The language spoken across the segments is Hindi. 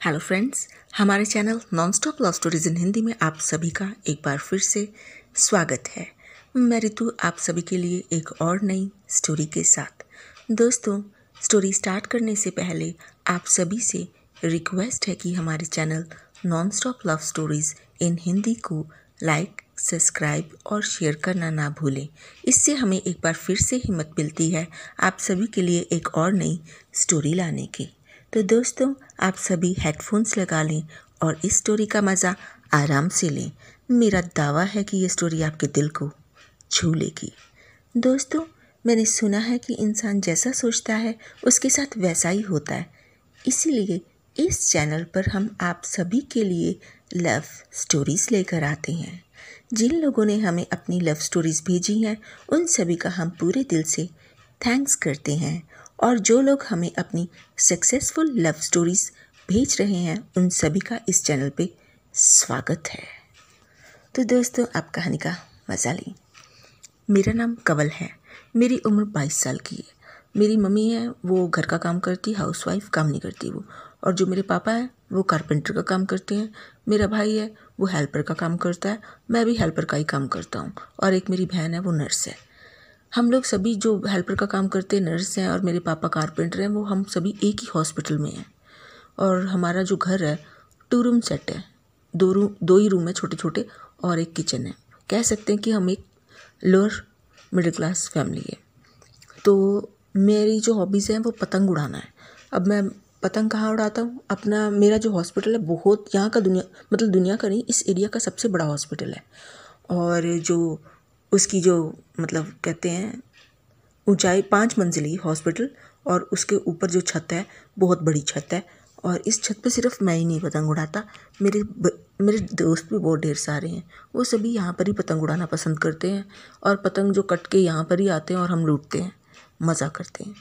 हेलो फ्रेंड्स, हमारे channel non stop love stories in Hindi में आप सभी का एक बार फिर से स्वागत है। मैं ऋतु आप सभी के लिए एक और नई स्टोरी के साथ। दोस्तों, स्टोरी स्टार्ट करने से पहले आप सभी से रिक्वेस्ट है कि हमारे channel non stop love stories in Hindi को लाइक, सब्सक्राइब और शेयर करना ना भूलें। इससे हमें एक बार फिर से हिम्मत मिलती है आप सभी के लिए एक और नई स्टोरी लाने की। तो दोस्तों, आप सभी हेडफोन्स लगा लें और इस स्टोरी का मज़ा आराम से लें। मेरा दावा है कि ये स्टोरी आपके दिल को छू लेगी। दोस्तों, मैंने सुना है कि इंसान जैसा सोचता है उसके साथ वैसा ही होता है। इसीलिए इस चैनल पर हम आप सभी के लिए लव स्टोरीज़ लेकर आते हैं। जिन लोगों ने हमें अपनी लव स्टोरीज़ भेजी हैं उन सभी का हम पूरे दिल से थैंक्स करते हैं, और जो लोग हमें अपनी सक्सेसफुल लव स्टोरीज़ भेज रहे हैं उन सभी का इस चैनल पे स्वागत है। तो दोस्तों, आप कहानी का मज़ा लें। मेरा नाम कंवल है। मेरी उम्र 22 साल की है। मेरी मम्मी है, वो घर का काम करती, हाउसवाइफ, काम नहीं करती वो। और जो मेरे पापा हैं वो कारपेंटर का काम करते हैं। मेरा भाई है, वो हेल्पर का काम करता है। मैं भी हेल्पर का ही काम करता हूँ। और एक मेरी बहन है, वो नर्स है। हम लोग सभी जो हेल्पर का काम करते हैं, नर्स हैं, और मेरे पापा कारपेंटर हैं, वो हम सभी एक ही हॉस्पिटल में हैं। और हमारा जो घर है 2 रूम सेट है। 2 ही रूम है छोटे छोटे, और एक किचन है। कह सकते हैं कि हम एक लोअर मिडिल क्लास फैमिली है। तो मेरी जो हॉबीज़ हैं वो पतंग उड़ाना है। अब मैं पतंग कहाँ उड़ाता हूँ? अपना मेरा जो हॉस्पिटल है बहुत यहाँ का दुनिया का नहीं, इस एरिया का सबसे बड़ा हॉस्पिटल है। और जो उसकी जो कहते हैं ऊंचाई 5 मंजिली हॉस्पिटल, और उसके ऊपर जो छत है बहुत बड़ी छत है। और इस छत पे सिर्फ मैं ही नहीं पतंग उड़ाता, मेरे दोस्त भी बहुत ढेर सारे हैं। वो सभी यहाँ पर ही पतंग उड़ाना पसंद करते हैं, और पतंग जो कट के यहाँ पर ही आते हैं और हम लूटते हैं, मज़ा करते हैं।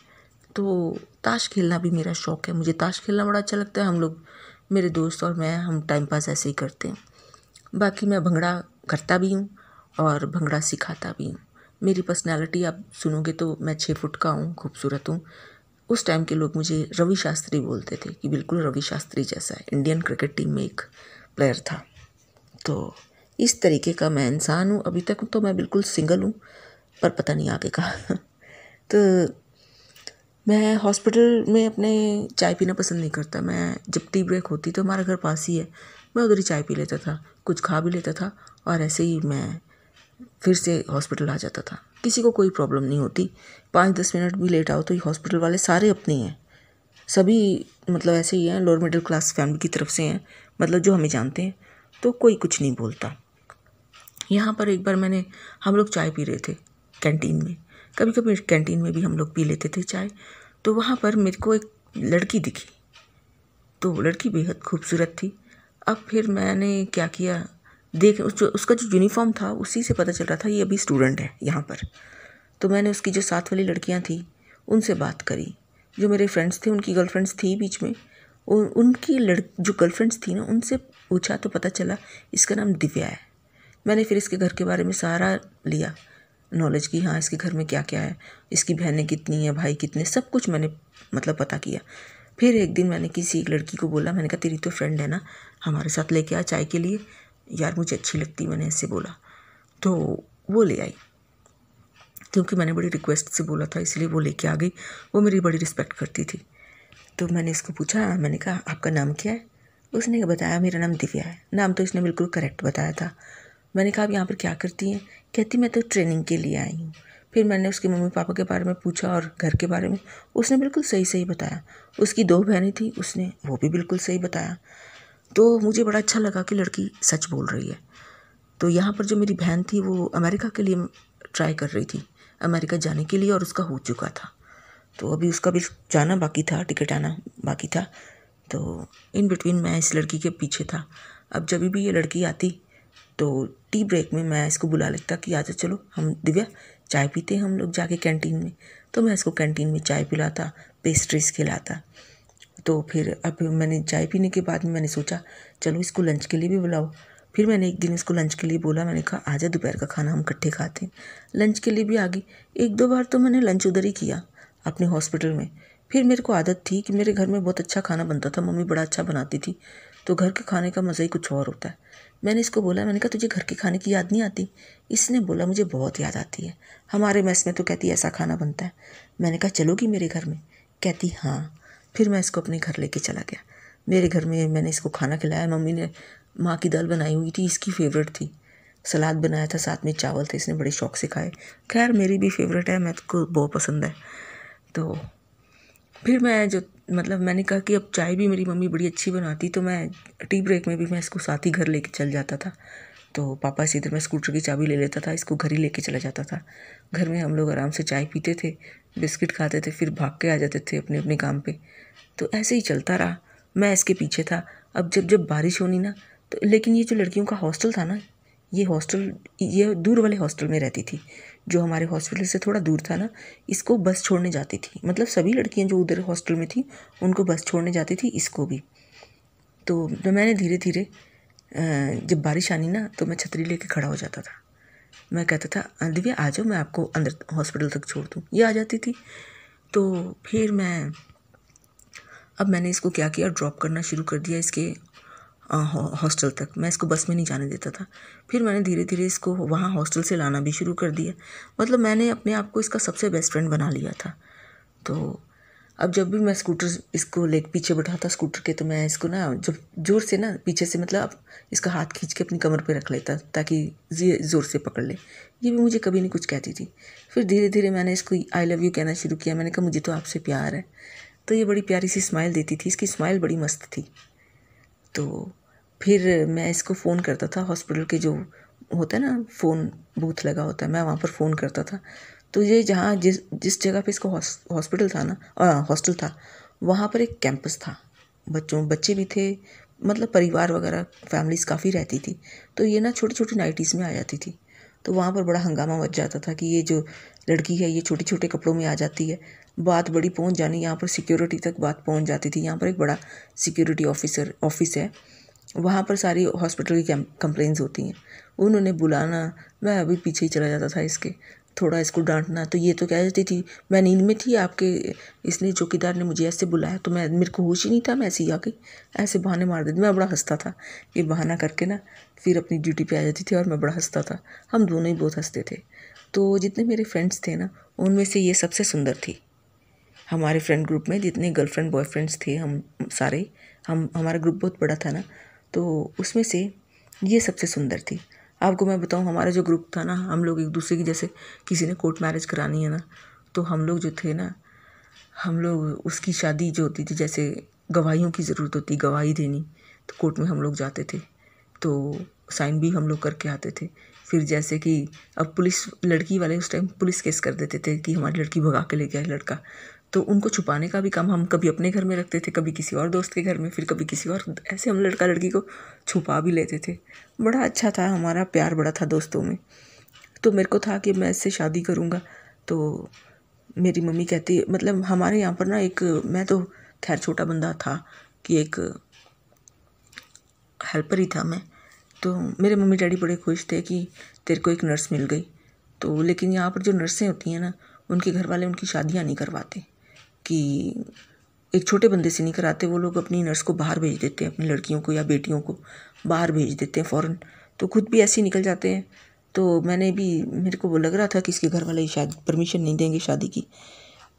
तो ताश खेलना भी मेरा शौक़ है। मुझे ताश खेलना बड़ा अच्छा लगता है। हम लोग, मेरे दोस्त और मैं, हम टाइम पास ऐसे ही करते हैं। बाकी मैं भंगड़ा करता भी हूँ और भंगड़ा सिखाता भी हूँ। मेरी पर्सनालिटी आप सुनोगे तो मैं 6 फुट का हूँ, खूबसूरत हूँ। उस टाइम के लोग मुझे रवि शास्त्री बोलते थे कि बिल्कुल रवि शास्त्री जैसा है। इंडियन क्रिकेट टीम में एक प्लेयर था। तो इस तरीके का मैं इंसान हूँ। अभी तक तो मैं बिल्कुल सिंगल हूँ, पर पता नहीं आगे का। तो मैं हॉस्पिटल में अपने चाय पीना पसंद नहीं करता। मैं जब टी ब्रेक होती तो हमारा घर पास ही है, मैं उधर ही चाय पी लेता था, कुछ खा भी लेता था, और ऐसे ही मैं फिर से हॉस्पिटल आ जाता था। किसी को कोई प्रॉब्लम नहीं होती। 5-10 मिनट भी लेट आओ तो ये हॉस्पिटल वाले सारे अपने हैं, सभी ऐसे ही हैं, लोअर मिडिल क्लास फैमिली की तरफ से हैं, जो हमें जानते हैं, तो कोई कुछ नहीं बोलता। यहाँ पर एक बार हम लोग चाय पी रहे थे कैंटीन में। कभी कभी कैंटीन में भी हम लोग पी लेते थे चाय। तो वहाँ पर मेरे को एक लड़की दिखी। तो वो लड़की बेहद खूबसूरत थी। अब फिर मैंने क्या किया, उसका जो यूनिफॉर्म था उसी से पता चल रहा था ये अभी स्टूडेंट है यहाँ पर। तो मैंने उसकी जो साथ वाली लड़कियाँ थी उनसे बात करी। जो मेरे फ्रेंड्स थे उनकी गर्लफ्रेंड्स थी बीच में। उनकी जो गर्लफ्रेंड्स थी ना, उनसे पूछा तो पता चला इसका नाम दिव्या है। मैंने फिर इसके घर के बारे में सारा लिया नॉलेज की, हाँ इसके घर में क्या क्या है, इसकी बहनें कितनी हैं, भाई कितने, सब कुछ मैंने पता किया। फिर एक दिन मैंने किसी एक लड़की को बोला, मैंने कहा तेरी तो फ्रेंड है ना, हमारे साथ लेके आ चाय के लिए, यार मुझे अच्छी लगती, मैंने ऐसे बोला। तो वो ले आई, क्योंकि मैंने बड़ी रिक्वेस्ट से बोला था इसलिए वो लेके आ गई। वो मेरी बड़ी रिस्पेक्ट करती थी। तो मैंने इसको पूछा, मैंने कहा आपका नाम क्या है? उसने बताया मेरा नाम दिव्या है। नाम तो इसने बिल्कुल करेक्ट बताया था। मैंने कहा आप यहाँ पर क्या करती हैं? कहती मैं तो ट्रेनिंग के लिए आई हूँ। फिर मैंने उसके मम्मी पापा के बारे में पूछा और घर के बारे में। उसने बिल्कुल सही सही बताया। उसकी 2 बहनें थी, उसने वो भी बिल्कुल सही बताया। तो मुझे बड़ा अच्छा लगा कि लड़की सच बोल रही है। तो यहाँ पर जो मेरी बहन थी वो अमेरिका के लिए ट्राई कर रही थी, अमेरिका जाने के लिए, और उसका हो चुका था। तो अभी उसका भी जाना बाकी था, टिकट आना बाकी था। तो इन बिटवीन मैं इस लड़की के पीछे था। अब जब भी ये लड़की आती तो टी ब्रेक में मैं इसको बुला लेता कि आजा चलो हम दिव्या चाय पीते हैं हम लोग जाके कैंटीन में। तो मैं इसको कैंटीन में चाय पिलाता, पेस्ट्रीज खिलाता। तो फिर अब मैंने चाय पीने के बाद में मैंने सोचा चलो इसको लंच के लिए भी बुलाओ। फिर मैंने एक दिन इसको लंच के लिए बोला, मैंने कहा आजा दोपहर का खाना हम इकट्ठे खाते हैं। लंच के लिए भी आ गई। 1-2 बार तो मैंने लंच उधर ही किया अपने हॉस्पिटल में। फिर मेरे को आदत थी कि मेरे घर में बहुत अच्छा खाना बनता था, मम्मी बड़ा अच्छा बनाती थी, तो घर के खाने का मज़ा ही कुछ और होता है। मैंने इसको बोला, मैंने कहा तुझे घर के खाने की याद नहीं आती? इसने बोला मुझे बहुत याद आती है, हमारे मेस में तो कहती ऐसा खाना बनता है। मैंने कहा चलोगी मेरे घर में? कहती हाँ। फिर मैं इसको अपने घर लेके चला गया। मेरे घर में मैंने इसको खाना खिलाया। मम्मी ने माँ की दाल बनाई हुई थी, इसकी फेवरेट थी। सलाद बनाया था, साथ में चावल थे, इसने बड़े शौक से खाए। खैर मेरी भी फेवरेट है, मैं को बहुत पसंद है। तो फिर मैं जो मतलब मैंने कहा कि अब चाय भी मेरी मम्मी बड़ी अच्छी बनाती, तो मैं टी ब्रेक में भी मैं इसको साथ ही घर लेके चल जाता था। तो पापा से इधर मैं स्कूटर की चाबी ले लेता था, इसको घर ही लेके चला जाता था। घर में हम लोग आराम से चाय पीते थे, बिस्किट खाते थे, फिर भाग के आ जाते थे अपने अपने काम पे। तो ऐसे ही चलता रहा, मैं इसके पीछे था। अब जब जब बारिश होनी ना, तो लेकिन ये जो लड़कियों का हॉस्टल था ना, ये दूर वाले हॉस्टल में रहती थी, जो हमारे हॉस्पिटल से थोड़ा दूर था ना। इसको बस छोड़ने जाती थी, मतलब सभी लड़कियां जो उधर हॉस्टल में थी उनको बस छोड़ने जाती थी, इसको भी। तो मैंने धीरे धीरे जब बारिश आनी ना, तो मैं छतरी लेके खड़ा हो जाता था। मैं कहता था दिव्या आ जाओ, मैं आपको अंदर हॉस्पिटल तक छोड़ दूँ। ये आ जाती थी। तो फिर अब मैंने इसको क्या किया, ड्रॉप करना शुरू कर दिया इसके हॉस्टल तक। मैं इसको बस में नहीं जाने देता था। फिर मैंने धीरे धीरे इसको वहाँ हॉस्टल से लाना भी शुरू कर दिया। मतलब मैंने अपने आप को इसका सबसे बेस्ट फ्रेंड बना लिया था। तो अब जब भी मैं स्कूटर इसको ले पीछे बैठाता स्कूटर के, तो मैं इसको ना जब ज़ोर से ना पीछे से मतलब इसका हाथ खींच के अपनी कमर पे रख लेता, ताकि ये ज़ोर से पकड़ ले। ये भी मुझे कभी नहीं कुछ कहती थी। फिर धीरे धीरे मैंने इसको आई लव यू कहना शुरू किया। मैंने कहा मुझे तो आपसे प्यार है। तो ये बड़ी प्यारी सी स्माइल देती थी, इसकी स्माइल बड़ी मस्त थी। तो फिर मैं इसको फ़ोन करता था, हॉस्पिटल के जो होता है ना फ़ोन बूथ लगा होता है, मैं वहाँ पर फ़ोन करता था। तो ये जहाँ जिस जगह पे इसको हॉस्पिटल था ना, हॉस्टल था, वहाँ पर एक कैंपस था। बच्चे भी थे, मतलब परिवार वगैरह फैमिलीज़ काफ़ी रहती थी। तो ये ना छोटी छोटी नाइटीज़ में आ जाती थी। तो वहाँ पर बड़ा हंगामा मच जाता था कि ये जो लड़की है ये छोटे छोटे कपड़ों में आ जाती है। बात बड़ी पहुँच जानी, यहाँ पर सिक्योरिटी तक बात पहुँच जाती थी। यहाँ पर एक बड़ा सिक्योरिटी ऑफिस है, वहाँ पर सारी हॉस्पिटल की कंप्लेंट्स होती हैं। उन्होंने बुलाना, मैं अभी पीछे ही चला जाता था इसके, थोड़ा इसको डांटना। तो ये तो कह देती थी मैं नींद में थी आपके, इसलिए चौकीदार ने मुझे ऐसे बुलाया, तो मेरे को होश ही नहीं था, मैं ऐसे ही आ गई। ऐसे बहाने मार देती। मैं बड़ा हंसता था, ये बहाना करके ना फिर अपनी ड्यूटी पे आ जाती थी और मैं बड़ा हंसता था। हम दोनों ही बहुत हंसते थे। तो जितने मेरे फ्रेंड्स थे ना, उनमें से ये सबसे सुंदर थी। हमारे फ्रेंड ग्रुप में जितने गर्लफ्रेंड बॉयफ्रेंड्स थे, हम सारे हमारा ग्रुप बहुत बड़ा था ना, तो उसमें से ये सबसे सुंदर थी। आपको मैं बताऊं, हमारा जो ग्रुप था ना, हम लोग एक दूसरे की, जैसे किसी ने कोर्ट मैरिज करानी है ना, तो हम लोग जो थे ना, हम लोग उसकी शादी जो होती थी, जैसे गवाहियों की ज़रूरत होती, गवाही देनी, तो कोर्ट में हम लोग जाते थे, तो साइन भी हम लोग करके आते थे। फिर जैसे कि अब पुलिस लड़की वाले उस टाइम पुलिस केस कर देते थे कि हमारी लड़की भगा के ले गया लड़का, तो उनको छुपाने का भी काम हम कभी अपने घर में रखते थे, कभी किसी और दोस्त के घर में, फिर कभी किसी और, ऐसे हम लड़का लड़की को छुपा भी लेते थे। बड़ा अच्छा था, हमारा प्यार बड़ा था दोस्तों में। तो मेरे को था कि मैं इससे शादी करूँगा। तो मेरी मम्मी कहती, मतलब हमारे यहाँ पर ना एक, मैं तो खैर छोटा बंदा था कि एक हेल्पर ही था मैं। तो मेरे मम्मी डैडी बड़े खुश थे कि तेरे को एक नर्स मिल गई। तो लेकिन यहाँ पर जो नर्सें होती हैं ना, उनके घर वाले उनकी शादियाँ नहीं करवाते, कि एक छोटे बंदे से नहीं कराते। वो लोग अपनी नर्स को बाहर भेज देते हैं, अपनी लड़कियों को या बेटियों को बाहर भेज देते हैं फ़ौरन। तो खुद भी ऐसे ही निकल जाते हैं। तो मेरे को वो लग रहा था कि इसके घर वाले शायद परमिशन नहीं देंगे शादी की।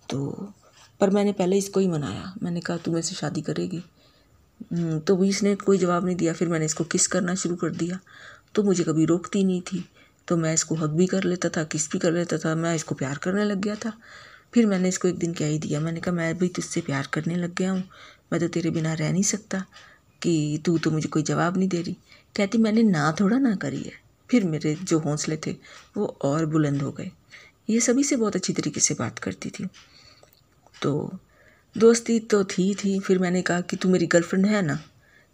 तो पर मैंने पहले इसको ही मनाया, मैंने कहा तू मेरे से शादी करेगी? तो भी इसने कोई जवाब नहीं दिया। फिर मैंने इसको किस करना शुरू कर दिया। तो मुझे कभी रोकती नहीं थी, तो मैं इसको हग भी कर लेता था, किस भी कर लेता था, मैं इसको प्यार करने लग गया था। फिर मैंने इसको एक दिन कह ही दिया, मैंने कहा मैं भी तुझसे प्यार करने लग गया हूँ, मैं तो तेरे बिना रह नहीं सकता, कि तू तो मुझे कोई जवाब नहीं दे रही। कहती मैंने ना थोड़ा ना करी है। फिर मेरे जो हौसले थे वो और बुलंद हो गए। ये सभी से बहुत अच्छी तरीके से बात करती थी। तो दोस्ती तो थी। फिर मैंने कहा कि तू मेरी गर्लफ्रेंड है ना?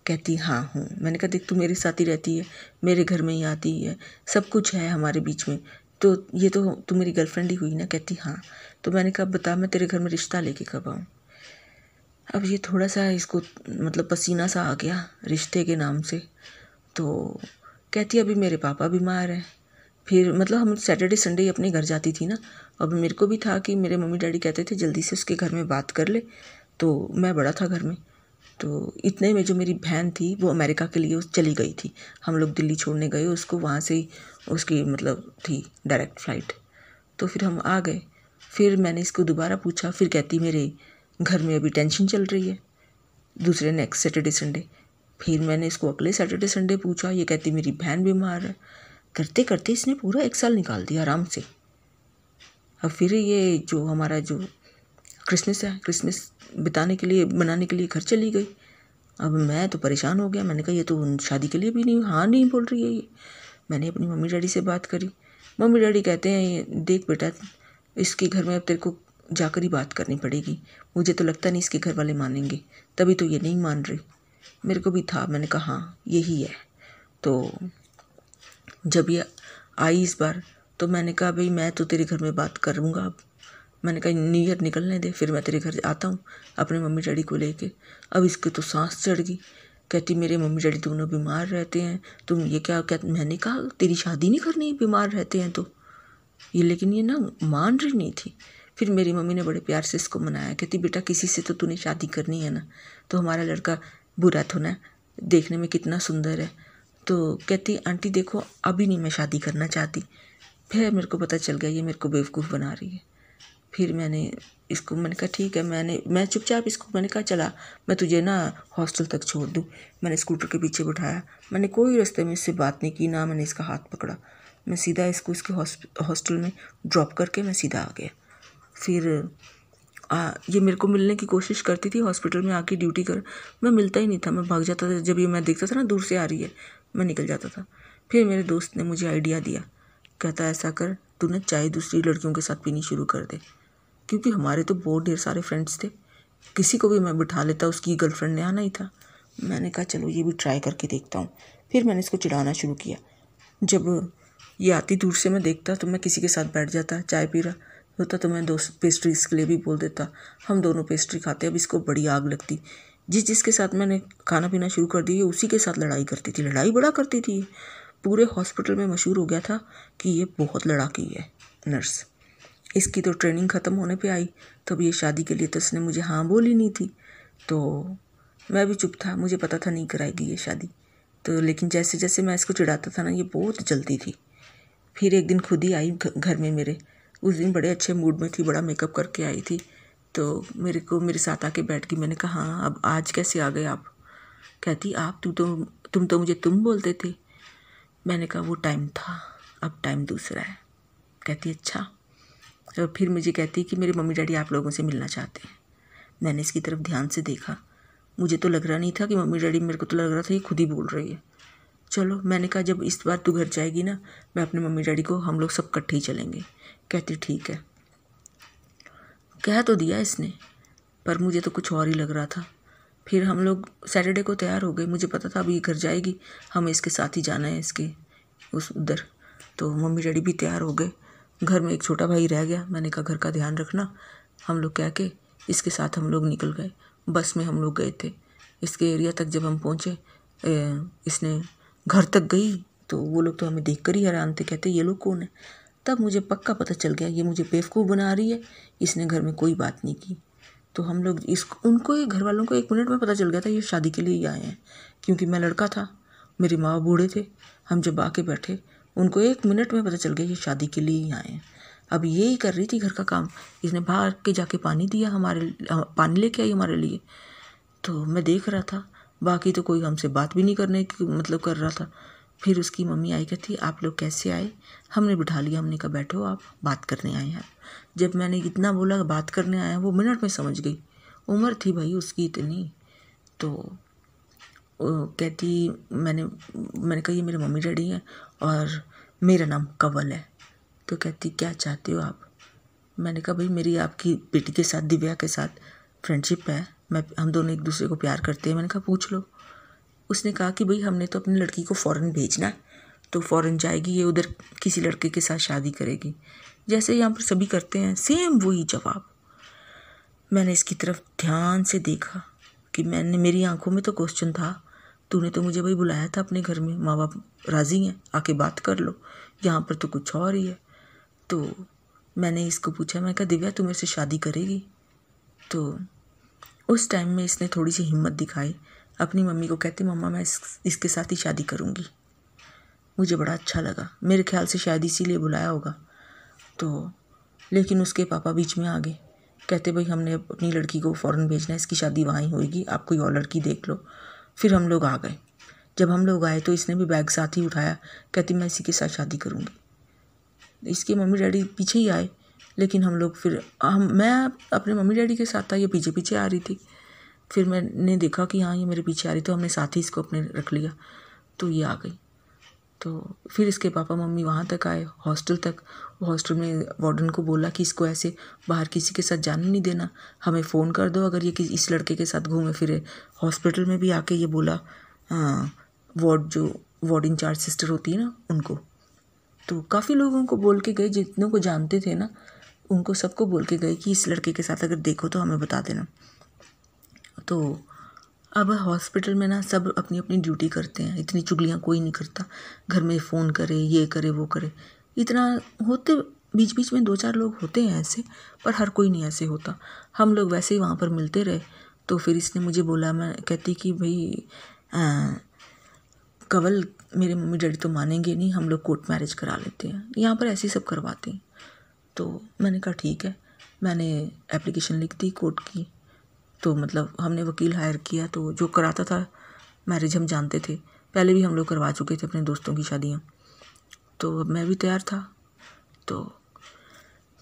कहती हाँ हूँ। मैंने कहा देख, तू मेरे साथ ही रहती है, मेरे घर में ही आती है, सब कुछ है हमारे बीच में, तो ये तो तू मेरी गर्लफ्रेंड ही हुई ना? कहती हाँ। तो मैंने कहा बता, मैं तेरे घर में रिश्ता लेके कब आऊँ? अब ये थोड़ा सा इसको मतलब पसीना सा आ गया रिश्ते के नाम से। तो कहती अभी मेरे पापा बीमार हैं। फिर मतलब हम सैटरडे संडे ही अपने घर जाती थी ना। अब मेरे को भी था कि मेरे मम्मी डैडी कहते थे जल्दी से उसके घर में बात कर ले, तो मैं बड़ा था घर में। तो इतने में जो मेरी बहन थी वो अमेरिका के लिए चली गई थी। हम लोग दिल्ली छोड़ने गए उसको, वहाँ से ही उसकी मतलब थी डायरेक्ट फ़्लाइट। तो फिर हम आ गए। फिर मैंने इसको दोबारा पूछा, फिर कहती मेरे घर में अभी टेंशन चल रही है, दूसरे नेक्स्ट सैटरडे संडे। फिर मैंने इसको अगले सैटरडे संडे पूछा, ये कहती मेरी बहन बीमार है। करते करते इसने पूरा 1 साल निकाल दिया आराम से। अब फिर ये जो हमारा जो क्रिसमस है, क्रिसमस बिताने के लिए मनाने के लिए घर चली गई। अब मैं तो परेशान हो गया। मैंने कहा ये तो शादी के लिए भी नहीं हाँ नहीं बोल रही है ये। मैंने अपनी मम्मी डैडी से बात करी। मम्मी डैडी कहते हैं देख बेटा, इसके घर में अब तेरे को जाकर ही बात करनी पड़ेगी। मुझे तो लगता नहीं इसके घर वाले मानेंगे, तभी तो ये नहीं मान रही। मेरे को भी था, मैंने कहा हाँ यही है। तो जब ये आई इस बार, तो मैंने कहा भाई मैं तो तेरे घर में बात करूँगा अब। मैंने कहा न्यू ईयर निकलने दे, फिर मैं तेरे घर आता हूँ अपने मम्मी डैडी को लेके। अब इसके तो सांस चढ़ गई। कहती मेरे मम्मी डैडी दोनों बीमार रहते हैं, तुम ये क्या क्या। मैंने कहा तेरी शादी नहीं करनी, बीमार रहते हैं तो ये। लेकिन ये ना मान रही नहीं थी। फिर मेरी मम्मी ने बड़े प्यार से इसको मनाया। कहती बेटा किसी से तो तूने शादी करनी है ना, तो हमारा लड़का बुरा तो ना, देखने में कितना सुंदर है। तो कहती आंटी देखो अभी नहीं मैं शादी करना चाहती। फिर मेरे को पता चल गया ये मेरे को बेवकूफ़ बना रही है। फिर मैंने कहा ठीक है। मैं चुपचाप मैंने कहा चला मैं तुझे ना हॉस्टल तक छोड़ दूँ। मैंने स्कूटर के पीछे बिठाया। मैंने कोई रास्ते में इससे बात नहीं की, ना मैंने इसका हाथ पकड़ा। मैं सीधा इसके हॉस्टल में ड्रॉप करके मैं सीधा आ गया। फिर ये मेरे को मिलने की कोशिश करती थी हॉस्पिटल में आके ड्यूटी कर। मैं मिलता ही नहीं था, मैं भाग जाता था। जब ये मैं देखता था ना दूर से आ रही है, मैं निकल जाता था। फिर मेरे दोस्त ने मुझे आइडिया दिया, कहता ऐसा कर तू ना चाय दूसरी लड़कियों के साथ पीनी शुरू कर दे। क्योंकि हमारे तो बहुत ढेर सारे फ्रेंड्स थे, किसी को भी मैं बिठा लेता, उसकी गर्लफ्रेंड ने आना ही था। मैंने कहा चलो ये भी ट्राई करके देखता हूँ। फिर मैंने इसको चिढ़ाना शुरू किया। जब ये आती दूर से मैं देखता तो मैं किसी के साथ बैठ जाता, चाय पी रहा होता तो मैं दोस्त पेस्ट्रीज के लिए भी बोल देता। हम दोनों पेस्ट्री खाते। अब इसको बड़ी आग लगती। जिसके साथ मैंने खाना पीना शुरू कर दिया उसी के साथ लड़ाई करती थी, लड़ाई बड़ा करती थी। पूरे हॉस्पिटल में मशहूर हो गया था कि ये बहुत लड़ाकी है नर्स। इसकी तो ट्रेनिंग ख़त्म होने पे आई, तब ये शादी के लिए तो इसने मुझे हाँ बोली नहीं थी। तो मैं भी चुप था, मुझे पता था नहीं कराएगी ये शादी। तो लेकिन जैसे जैसे मैं इसको चिढ़ाता था ना, ये बहुत जल्दी थी। फिर एक दिन खुद ही आई घर में मेरे। उस दिन बड़े अच्छे मूड में थी, बड़ा मेकअप करके आई थी। तो मेरे साथ आके बैठ गई। मैंने कहा हाँ अब आज कैसे आ गए आप। कहती आप तुम तो मुझे तुम बोलते थे। मैंने कहा वो टाइम था, अब टाइम दूसरा है। कहती अच्छा। तो फिर मुझे कहती कि मेरे मम्मी डैडी आप लोगों से मिलना चाहते हैं। मैंने इसकी तरफ ध्यान से देखा, मुझे तो लग रहा नहीं था कि मम्मी डैडी, मेरे को तो लग रहा था ये खुद ही बोल रही है। चलो मैंने कहा जब इस बार तू घर जाएगी ना, मैं अपने मम्मी डैडी को, हम लोग सब इकट्ठे ही चलेंगे। कहती ठीक है। कह तो दिया इसने, पर मुझे तो कुछ और ही लग रहा था। फिर हम लोग सैटरडे को तैयार हो गए। मुझे पता था अभी घर जाएगी, हमें इसके साथ ही जाना है इसके उधर। तो मम्मी डैडी भी तैयार हो गए। घर में एक छोटा भाई रह गया। मैंने कहा घर का ध्यान रखना, हम लोग कह के इसके साथ हम लोग निकल गए। बस में हम लोग गए थे। इसके एरिया तक जब हम पहुँचे, इसने घर तक गई तो वो लोग तो हमें देख कर ही हैरान थे, कहते ये लोग कौन है। तब मुझे पक्का पता चल गया ये मुझे बेवकूफ़ बना रही है, इसने घर में कोई बात नहीं की। तो हम लोग उनको घर वालों को 1 मिनट में पता चल गया था ये शादी के लिए ही आए हैं। क्योंकि मैं लड़का था, मेरे माँ बूढ़े थे। हम जब आके बैठे, उनको 1 मिनट में पता चल गया ये शादी के लिए ही आए हैं। अब यही कर रही थी घर का काम। इसने बाहर के जाके पानी दिया, पानी लेके आई हमारे लिए। तो मैं देख रहा था, बाकी तो कोई हमसे बात भी नहीं करने की मतलब कर रहा था। फिर उसकी मम्मी आई, कहती आप लोग कैसे आए। हमने बिठा लिया, हमने कहा बैठो आप बात करने आए हैं। जब मैंने इतना बोला बात करने आया, वो मिनट में समझ गई। उम्र थी भाई उसकी इतनी। तो कहती मैंने कहा ये मेरे मम्मी डैडी हैं और मेरा नाम कंवल है। तो कहती क्या चाहते हो आप। मैंने कहा भाई मेरी आपकी बेटी के साथ, दिव्या के साथ फ्रेंडशिप है, हम दोनों एक दूसरे को प्यार करते हैं। मैंने कहा पूछ लो। उसने कहा कि भाई हमने तो अपनी लड़की को फ़ॉरेन भेजना है, तो फ़ॉरेन जाएगी, ये उधर किसी लड़के के साथ शादी करेगी, जैसे यहाँ पर सभी करते हैं। सेम वही जवाब। मैंने इसकी तरफ ध्यान से देखा कि मेरी आंखों में तो क्वेश्चन था, तूने तो मुझे भाई बुलाया था अपने घर में, माँ बाप राज़ी हैं, आके बात कर लो। यहाँ पर तो कुछ और ही है। तो मैंने इसको पूछा, मैं कहा दिव्या तू मेरे से शादी करेगी? तो उस टाइम में इसने थोड़ी सी हिम्मत दिखाई, अपनी मम्मी को कहती मम्मा मैं इसके साथ ही शादी करूँगी। मुझे बड़ा अच्छा लगा, मेरे ख्याल से शायद इसीलिए बुलाया होगा। तो लेकिन उसके पापा बीच में आ गए, कहते भाई हमने अपनी लड़की को फ़ौरन भेजना है, इसकी शादी वहाँ ही होएगी, आप कोई और लड़की देख लो। फिर हम लोग आ गए। जब हम लोग आए तो इसने भी बैग साथ ही उठाया, कहती मैं इसी के साथ शादी करूँगी। इसके मम्मी डैडी पीछे ही आए, लेकिन हम लोग फिर मैं अपने मम्मी डैडी के साथ था, ये पीछे पीछे आ रही थी। फिर मैंने देखा कि हाँ ये मेरे पीछे आ रही, तो हमने साथ ही इसको अपने रख लिया, तो ये आ गई। तो फिर इसके पापा मम्मी वहाँ तक आए, हॉस्टल तक। हॉस्टल में वार्डन को बोला कि इसको ऐसे बाहर किसी के साथ जाने नहीं देना, हमें फ़ोन कर दो अगर ये इस लड़के के साथ घूमे फिरे। हॉस्पिटल में भी आके ये बोला वार्ड इंचार्ज सिस्टर होती है ना उनको, तो काफ़ी लोगों को बोल के गए, जितनों को जानते थे ना उनको सबको बोल के गए कि इस लड़के के साथ अगर देखो तो हमें बता देना। तो अब हॉस्पिटल में ना सब अपनी अपनी ड्यूटी करते हैं, इतनी चुगलियाँ कोई नहीं करता। घर में फ़ोन करे, ये करे वो करे, इतना होते बीच बीच में 2-4 लोग होते हैं ऐसे, पर हर कोई नहीं ऐसे होता। हम लोग वैसे ही वहाँ पर मिलते रहे। तो फिर इसने मुझे बोला, मैं कहती कि भाई कवल मेरे मम्मी डैडी तो मानेंगे नहीं, हम लोग कोर्ट मैरिज करा लेते हैं, यहाँ पर ऐसे ही सब करवाते हैं। तो मैंने कहा ठीक है, मैंने एप्लीकेशन लिख दी कोर्ट की। तो मतलब हमने वकील हायर किया, तो जो कराता था मैरिज हम जानते थे, पहले भी हम लोग करवा चुके थे अपने दोस्तों की शादियाँ, तो अब मैं भी तैयार था। तो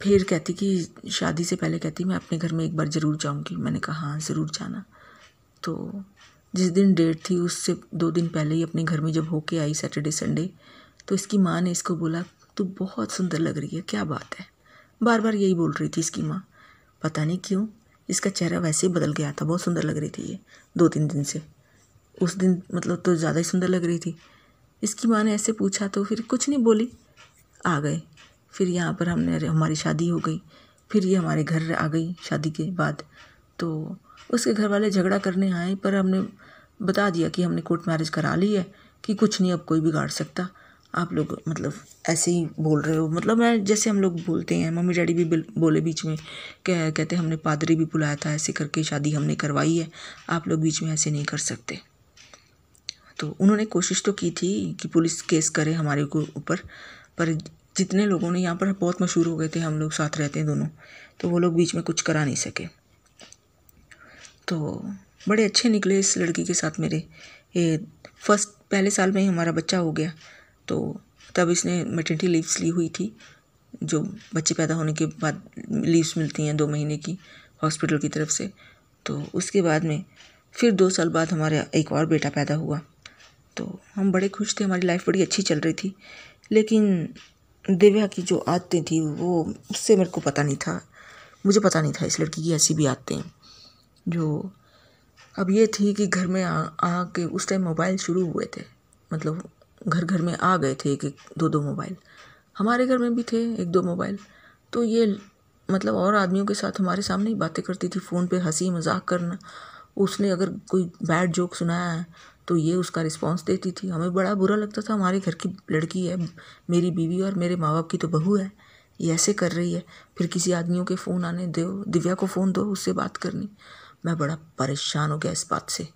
फिर कहती कि शादी से पहले कहती मैं अपने घर में एक बार ज़रूर जाऊँगी। मैंने कहा हाँ ज़रूर जाना। तो जिस दिन डेट थी उससे 2 दिन पहले ही अपने घर में जब होके आई सैटरडे संडे, तो इसकी माँ ने इसको बोला तू बहुत सुंदर लग रही है, क्या बात है। बार बार यही बोल रही थी इसकी माँ, पता नहीं क्यों इसका चेहरा वैसे ही बदल गया था, बहुत सुंदर लग रही थी ये 2-3 दिन से। उस दिन मतलब तो ज़्यादा ही सुंदर लग रही थी। इसकी माँ ने ऐसे पूछा तो फिर कुछ नहीं बोली, आ गए। फिर यहाँ पर हमारी शादी हो गई। फिर ये हमारे घर आ गई शादी के बाद। तो उसके घर वाले झगड़ा करने आए, पर हमने बता दिया कि हमने कोर्ट मैरिज करा ली है, कि कुछ नहीं अब कोई बिगाड़ सकता, आप लोग मतलब ऐसे ही बोल रहे हो। मतलब मैं जैसे हम लोग बोलते हैं, मम्मी डैडी भी बोले बीच में, कहते हमने पादरी भी बुलाया था, ऐसे करके शादी हमने करवाई है, आप लोग बीच में ऐसे नहीं कर सकते। तो उन्होंने कोशिश तो की थी कि पुलिस केस करे हमारे को ऊपर, पर जितने लोगों ने यहाँ पर बहुत मशहूर हो गए थे, हम लोग साथ रहते हैं दोनों, तो वो लोग बीच में कुछ करा नहीं सके। तो बड़े अच्छे निकले इस लड़की के साथ मेरे। ये पहले साल में ही हमारा बच्चा हो गया। तो तब इसने मैटरनिटी लीव्स ली हुई थी, जो बच्चे पैदा होने के बाद लीव्स मिलती हैं 2 महीने की हॉस्पिटल की तरफ से। तो उसके बाद में फिर 2 साल बाद हमारा एक और बेटा पैदा हुआ। तो हम बड़े खुश थे, हमारी लाइफ बड़ी अच्छी चल रही थी। लेकिन दिव्या की जो आदतें थी वो उससे मेरे को पता नहीं था, मुझे पता नहीं था इस लड़की की ऐसी भी आदतें जो। अब ये थी कि घर में आ के उस टाइम मोबाइल शुरू हुए थे, मतलब घर घर में आ गए थे 1-1 2-2 मोबाइल, हमारे घर में भी थे 1-2 मोबाइल। तो ये मतलब और आदमियों के साथ हमारे सामने ही बातें करती थी, फ़ोन पे हंसी मजाक करना। उसने अगर कोई बैड जोक सुनाया है तो ये उसका रिस्पॉन्स देती थी। हमें बड़ा बुरा लगता था, हमारे घर की लड़की है, मेरी बीवी और मेरे माँ बाप की तो बहू है, ये ऐसे कर रही है। फिर किसी आदमियों के फ़ोन आने दो, दिव्या को फ़ोन दो, उससे बात करनी। मैं बड़ा परेशान हो गया इस बात से।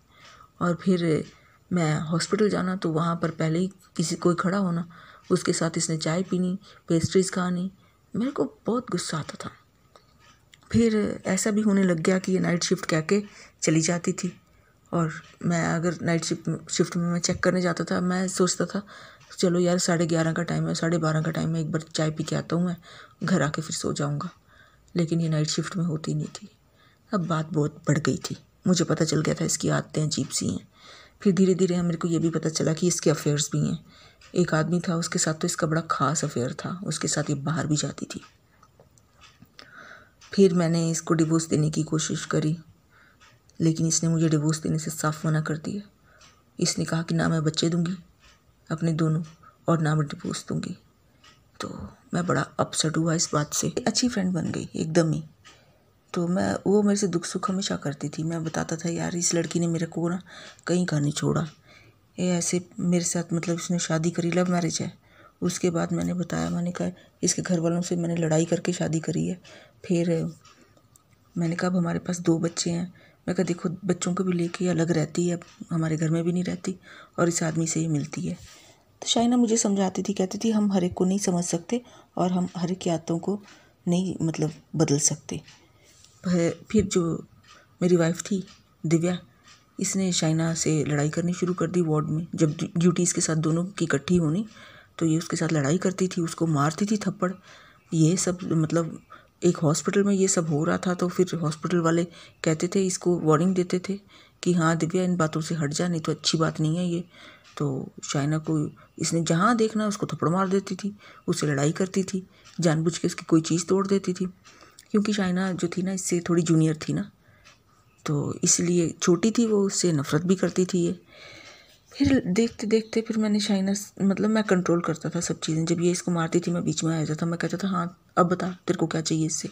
और फिर मैं हॉस्पिटल जाना, तो वहाँ पर पहले ही किसी कोई खड़ा होना, उसके साथ इसने चाय पीनी, पेस्ट्रीज़ खानी, मेरे को बहुत गुस्सा आता था। फिर ऐसा भी होने लग गया कि ये नाइट शिफ्ट कह के चली जाती थी, और मैं अगर नाइट शिफ्ट में मैं चेक करने जाता था, मैं सोचता था चलो यार 11:30 का टाइम है, 12:30 का टाइम है, एक बार चाय पी के आता हूँ, मैं घर आके फिर सो जाऊँगा। लेकिन ये नाइट शिफ्ट में होती नहीं थी। अब बात बहुत बढ़ गई थी, मुझे पता चल गया था इसकी आदतें अजीब सी हैं। फिर धीरे धीरे मेरे को ये भी पता चला कि इसके अफेयर्स भी हैं। एक आदमी था, उसके साथ तो इसका बड़ा ख़ास अफेयर था, उसके साथ ये बाहर भी जाती थी। फिर मैंने इसको डिवोर्स देने की कोशिश करी, लेकिन इसने मुझे डिवोर्स देने से साफ मना कर दिया। इसने कहा कि ना मैं बच्चे दूंगी अपने दोनों, और ना मैं डिवोर्स दूंगी। तो मैं बड़ा अपसेट हुआ इस बात से। अच्छी फ्रेंड बन गई एकदम ही। तो वो मेरे से दुख सुख हमेशा करती थी। मैं बताता था यार इस लड़की ने मेरे को ना कहीं का नहीं छोड़ा, ये ऐसे मेरे साथ, मतलब इसने शादी करी, लव मैरिज है, उसके बाद मैंने बताया, मैंने कहा इसके घर वालों से मैंने लड़ाई करके शादी करी है। फिर मैंने कहा अब हमारे पास 2 बच्चे हैं। मैं कहा देखो बच्चों को भी लेके अलग रहती है, अब हमारे घर में भी नहीं रहती और इस आदमी से ही मिलती है। तो शाइना मुझे समझाती थी, कहती थी हम हर एक को नहीं समझ सकते और हम हर एक की आदतों को नहीं मतलब बदल सकते। फिर जो मेरी वाइफ थी दिव्या, इसने शाइना से लड़ाई करनी शुरू कर दी वार्ड में। जब ड्यूटी इसके साथ दोनों की इकट्ठी होनी तो ये उसके साथ लड़ाई करती थी, उसको मारती थी थप्पड़। ये सब मतलब एक हॉस्पिटल में ये सब हो रहा था। तो फिर हॉस्पिटल वाले कहते थे, इसको वार्निंग देते थे कि हाँ दिव्या इन बातों से हट जा, नहीं तो अच्छी बात नहीं है ये। तो शाइना को इसने जहाँ देखना उसको थप्पड़ मार देती थी, उससे लड़ाई करती थी, जानबूझ के उसकी कोई चीज़ तोड़ देती थी। क्योंकि शाइना जो थी ना इससे थोड़ी जूनियर थी ना, तो इसलिए छोटी थी वो, उससे नफ़रत भी करती थी ये। फिर देखते देखते फिर मैंने शाइना मतलब मैं कंट्रोल करता था सब चीज़ें। जब ये इसको मारती थी मैं बीच में आ जाता था, मैं कहता था हाँ अब बता तेरे को क्या चाहिए इससे।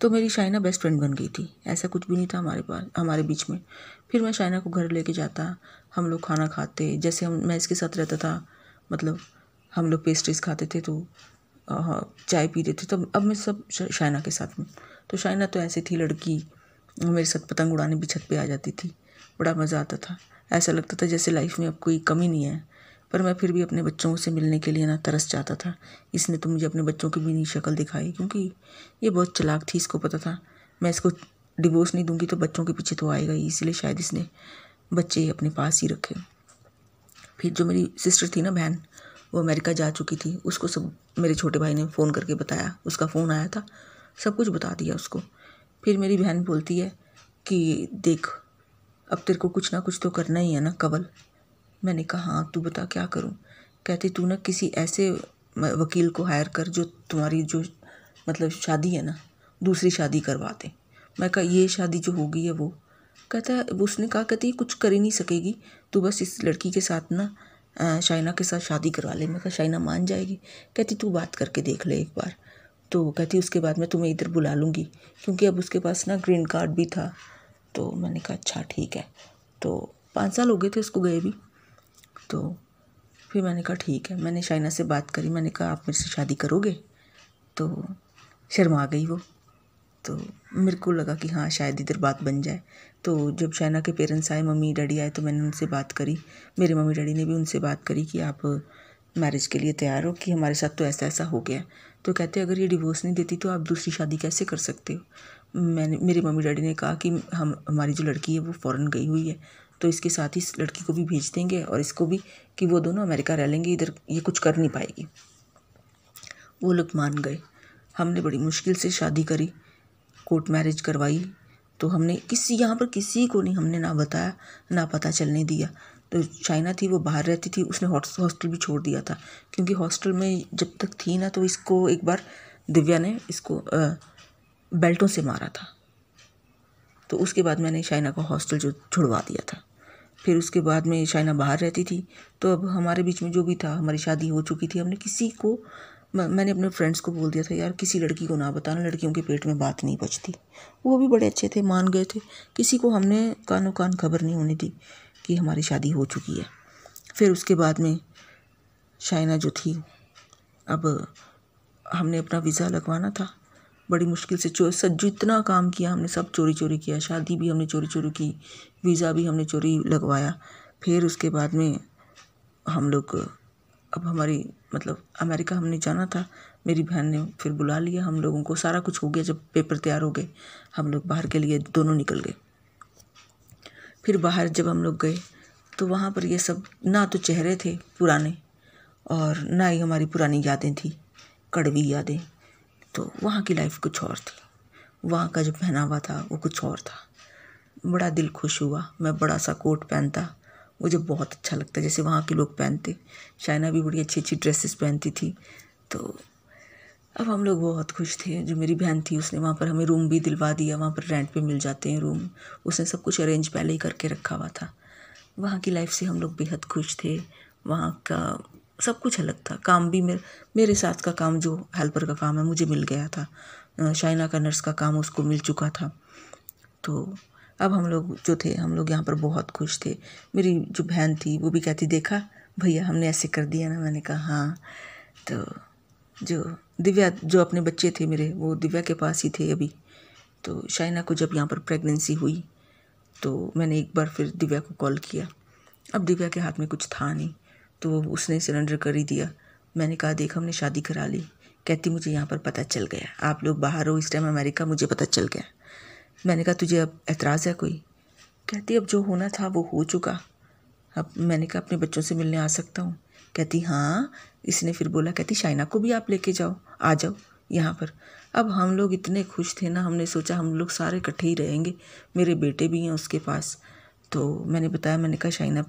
तो मेरी शाइना बेस्ट फ्रेंड बन गई थी, ऐसा कुछ भी नहीं था हमारे बीच में। फिर मैं शाइना को घर लेके जाता, हम लोग खाना खाते, जैसे मैं इसके साथ रहता था, मतलब हम लोग पेस्ट्रीज खाते थे तो चाय पीते थे। तो अब मैं सब शाइना के साथ में। तो शाइना तो ऐसी थी लड़की, मेरे साथ पतंग उड़ाने भी छत पे आ जाती थी, बड़ा मज़ा आता था। ऐसा लगता था जैसे लाइफ में अब कोई कमी नहीं है। पर मैं फिर भी अपने बच्चों से मिलने के लिए ना तरस जाता था। इसने तो मुझे अपने बच्चों की भी नहीं शक्ल दिखाई, क्योंकि ये बहुत चालाक थी, इसको पता था मैं इसको डिवोर्स नहीं दूंगी तो बच्चों के पीछे तो आएगा ही, इसलिए शायद इसने बच्चे अपने पास ही रखे। फिर जो मेरी सिस्टर थी ना बहन, वो अमेरिका जा चुकी थी, उसको सब मेरे छोटे भाई ने फ़ोन करके बताया, उसका फ़ोन आया था, सब कुछ बता दिया उसको। फिर मेरी बहन बोलती है कि देख अब तेरे को कुछ ना कुछ तो करना ही है ना कवल। मैंने कहा हाँ तू बता क्या करूं। कहती तू ना किसी ऐसे वकील को हायर कर जो तुम्हारी जो मतलब शादी है ना दूसरी शादी करवा दे। मैं कहा ये शादी जो होगी है वो, कहता है उसने कहा कहती कुछ कर ही नहीं सकेगी, तू बस इस लड़की के साथ ना शाइना के साथ शादी करवा ले। मैं कहा शाइना मान जाएगी। कहती तू बात करके देख ले एक बार। तो कहती उसके बाद मैं तुम्हें इधर बुला लूँगी, क्योंकि अब उसके पास ना ग्रीन कार्ड भी था। तो मैंने कहा अच्छा ठीक है। तो 5 साल हो गए थे उसको गए भी। तो फिर मैंने कहा ठीक है, मैंने शाइना से बात करी, मैंने कहा आप मेरे से शादी करोगे। तो शर्मा गई वो। तो मेरे को लगा कि हाँ शायद इधर बात बन जाए। तो जब शाइना के पेरेंट्स आए, मम्मी डैडी आए, तो मैंने उनसे बात करी। मेरे मम्मी डैडी ने भी उनसे बात करी कि आप मैरिज के लिए तैयार हो, कि हमारे साथ तो ऐसा ऐसा हो गया। तो कहते अगर ये डिवोर्स नहीं देती तो आप दूसरी शादी कैसे कर सकते हो। मेरे मम्मी डैडी ने कहा कि हमारी जो लड़की है वो फ़ॉरेन गई हुई है, तो इसके साथ ही इस लड़की को भी भेज देंगे और इसको भी, कि वो दोनों अमेरिका रह लेंगे, इधर ये कुछ कर नहीं पाएगी। वो लोग मान गए। हमने बड़ी मुश्किल से शादी करी, कोर्ट मैरिज करवाई। तो हमने यहाँ पर किसी को नहीं हमने ना बताया ना पता चलने दिया। तो शाइना थी वो बाहर रहती थी, उसने हॉस्टल भी छोड़ दिया था, क्योंकि हॉस्टल में जब तक थी ना तो इसको एक बार दिव्या ने इसको बेल्टों से मारा था। तो उसके बाद मैंने शाइना को हॉस्टल जो छुड़वा दिया था। फिर उसके बाद में शाइना बाहर रहती थी। तो अब हमारे बीच में जो भी था, हमारी शादी हो चुकी थी, हमने किसी को मैंने अपने फ्रेंड्स को बोल दिया था यार किसी लड़की को ना बताना, लड़कियों के पेट में बात नहीं बचती। वो भी बड़े अच्छे थे, मान गए थे। किसी को हमने कानो कान खबर नहीं होनी दी कि हमारी शादी हो चुकी है। फिर उसके बाद में शाइना जो थी, अब हमने अपना वीज़ा लगवाना था, बड़ी मुश्किल से जितना काम किया हमने सब चोरी चोरी किया। शादी भी हमने चोरी चोरी की, वीज़ा भी हमने चोरी लगवाया। फिर उसके बाद में हम लोग, अब हमारी मतलब अमेरिका हमने जाना था, मेरी बहन ने फिर बुला लिया हम लोगों को। सारा कुछ हो गया, जब पेपर तैयार हो गए हम लोग बाहर के लिए दोनों निकल गए। फिर बाहर जब हम लोग गए तो वहाँ पर ये सब ना तो चेहरे थे पुराने और ना ही हमारी पुरानी यादें थी, कड़वी यादें। तो वहाँ की लाइफ कुछ और थी, वहाँ का जो पहनावा था वो कुछ और था। बड़ा दिल खुश हुआ। मैं बड़ा सा कोट पहनता, मुझे बहुत अच्छा लगता जैसे वहाँ के लोग पहनते। शाइना भी बड़ी अच्छी अच्छी ड्रेसेस पहनती थी। तो अब हम लोग बहुत खुश थे। जो मेरी बहन थी उसने वहाँ पर हमें रूम भी दिलवा दिया, वहाँ पर रेंट पे मिल जाते हैं रूम, उसने सब कुछ अरेंज पहले ही करके रखा हुआ था। वहाँ की लाइफ से हम लोग बेहद खुश थे। वहाँ का सब कुछ अलग था। काम भी मेरे साथ का काम, जो हेल्पर का काम है, मुझे मिल गया था। शाइना का नर्स का काम उसको मिल चुका था। तो अब हम लोग जो थे, हम लोग यहाँ पर बहुत खुश थे। मेरी जो बहन थी वो भी कहती देखा भैया हमने ऐसे कर दिया ना। मैंने कहा हाँ। तो जो दिव्या, जो अपने बच्चे थे मेरे, वो दिव्या के पास ही थे अभी। तो शाइना को जब यहाँ पर प्रेगनेंसी हुई तो मैंने एक बार फिर दिव्या को कॉल किया। अब दिव्या के हाथ में कुछ था नहीं, तो उसने सरेंडर कर ही दिया। मैंने कहा देख, हमने शादी करा ली। कहती मुझे यहाँ पर पता चल गया, आप लोग बाहर हो इस टाइम अमेरिका, मुझे पता चल गया। मैंने कहा तुझे अब एतराज़ है कोई? कहती अब जो होना था वो हो चुका। अब मैंने कहा अपने बच्चों से मिलने आ सकता हूँ? कहती हाँ। इसने फिर बोला, कहती शाइना को भी आप लेके जाओ, आ जाओ यहाँ पर। अब हम लोग इतने खुश थे ना, हमने सोचा हम लोग सारे इकट्ठे ही रहेंगे, मेरे बेटे भी हैं उसके पास। तो मैंने बताया, मैंने कहा शाइना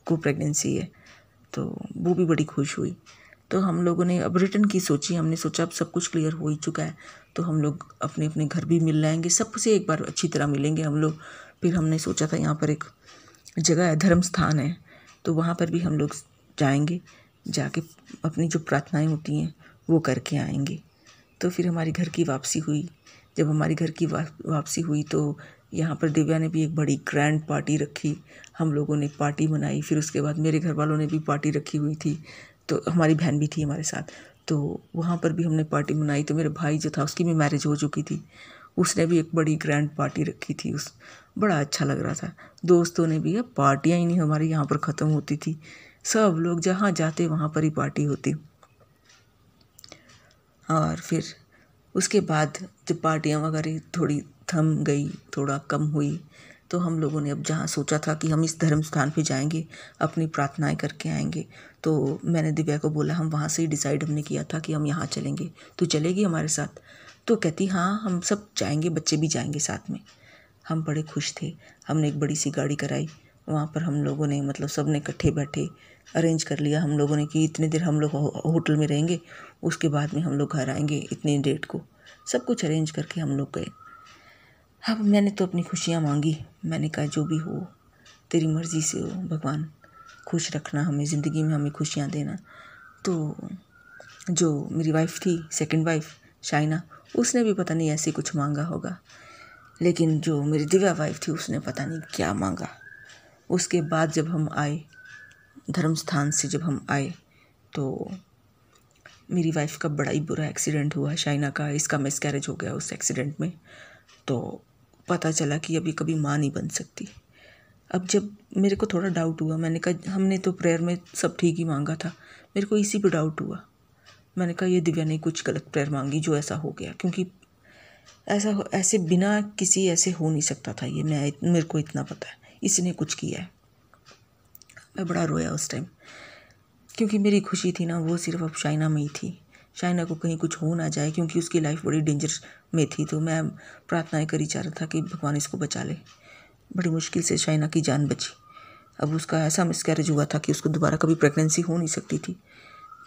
को प्रेगनेंसी है, तो वो भी बड़ी खुश हुई। तो हम लोगों ने अब रिटर्न की सोची, हमने सोचा अब सब कुछ क्लियर हो ही चुका है, तो हम लोग अपने अपने घर भी मिल लाएंगे, सबसे एक बार अच्छी तरह मिलेंगे हम लोग। फिर हमने सोचा था यहाँ पर एक जगह है, धर्म स्थान है, तो वहाँ पर भी हम लोग जाएंगे, जाके अपनी जो प्रार्थनाएं होती हैं वो करके आएंगे। तो फिर हमारी घर की वापसी हुई। जब हमारी घर की वापसी हुई तो यहाँ पर दिव्या ने भी एक बड़ी ग्रैंड पार्टी रखी, हम लोगों ने पार्टी मनाई। फिर उसके बाद मेरे घर वालों ने भी पार्टी रखी हुई थी, तो हमारी बहन भी थी हमारे साथ, तो वहाँ पर भी हमने पार्टी मनाई। तो मेरे भाई जो था उसकी भी मैरिज हो चुकी थी, उसने भी एक बड़ी ग्रैंड पार्टी रखी थी। बड़ा अच्छा लग रहा था। दोस्तों ने भी, अब पार्टियाँ ही नहीं हमारी यहाँ पर ख़त्म होती थी, सब लोग जहाँ जाते वहाँ पर ही पार्टी होती। और फिर उसके बाद जब पार्टियाँ वगैरह थोड़ी थम गई, थोड़ा कम हुई, तो हम लोगों ने अब जहाँ सोचा था कि हम इस धर्म स्थान पे जाएंगे, अपनी प्रार्थनाएं करके आएंगे, तो मैंने दिव्या को बोला, हम वहाँ से ही डिसाइड हमने किया था कि हम यहाँ चलेंगे, तू चलेगी हमारे साथ? तो कहती हाँ, हम सब जाएंगे, बच्चे भी जाएंगे साथ में। हम बड़े खुश थे। हमने एक बड़ी सी गाड़ी कराई, वहाँ पर हम लोगों ने मतलब सब ने इकट्ठे बैठे अरेंज कर लिया हम लोगों ने कि इतने देर हम लोग होटल में रहेंगे, उसके बाद में हम लोग घर आएंगे इतनी डेट को। सब कुछ अरेंज करके हम लोग गए। अब मैंने तो अपनी खुशियाँ मांगी, मैंने कहा जो भी हो तेरी मर्ज़ी से हो भगवान, खुश रखना हमें, ज़िंदगी में हमें खुशियाँ देना। तो जो मेरी वाइफ थी, सेकंड वाइफ शाइना, उसने भी पता नहीं ऐसे कुछ मांगा होगा, लेकिन जो मेरी दिव्या वाइफ थी उसने पता नहीं क्या मांगा। उसके बाद जब हम आए, धर्म स्थान से जब हम आए, तो मेरी वाइफ का बड़ा ही बुरा एक्सीडेंट हुआ, शाइना का, इसका मिसकैरेज हो गया उस एक्सीडेंट में। तो पता चला कि अभी कभी माँ नहीं बन सकती। अब जब मेरे को थोड़ा डाउट हुआ, मैंने कहा हमने तो प्रेयर में सब ठीक ही मांगा था, मेरे को इसी पे डाउट हुआ। मैंने कहा ये दिव्या ने कुछ गलत प्रेयर मांगी जो ऐसा हो गया, क्योंकि ऐसे बिना किसी ऐसे हो नहीं सकता था ये, मेरे को इतना पता है, इसने कुछ किया है। मैं बड़ा रोया उस टाइम, क्योंकि मेरी खुशी थी ना वो सिर्फ अब शाइना में ही थी। शाइना को कहीं कुछ हो ना जाए, क्योंकि उसकी लाइफ बड़ी डेंजर में थी। तो मैं प्रार्थनाएं करी जा रहा था कि भगवान इसको बचा ले। बड़ी मुश्किल से शाइना की जान बची। अब उसका ऐसा मिसकैरेज हुआ था कि उसको दोबारा कभी प्रेगनेंसी हो नहीं सकती थी।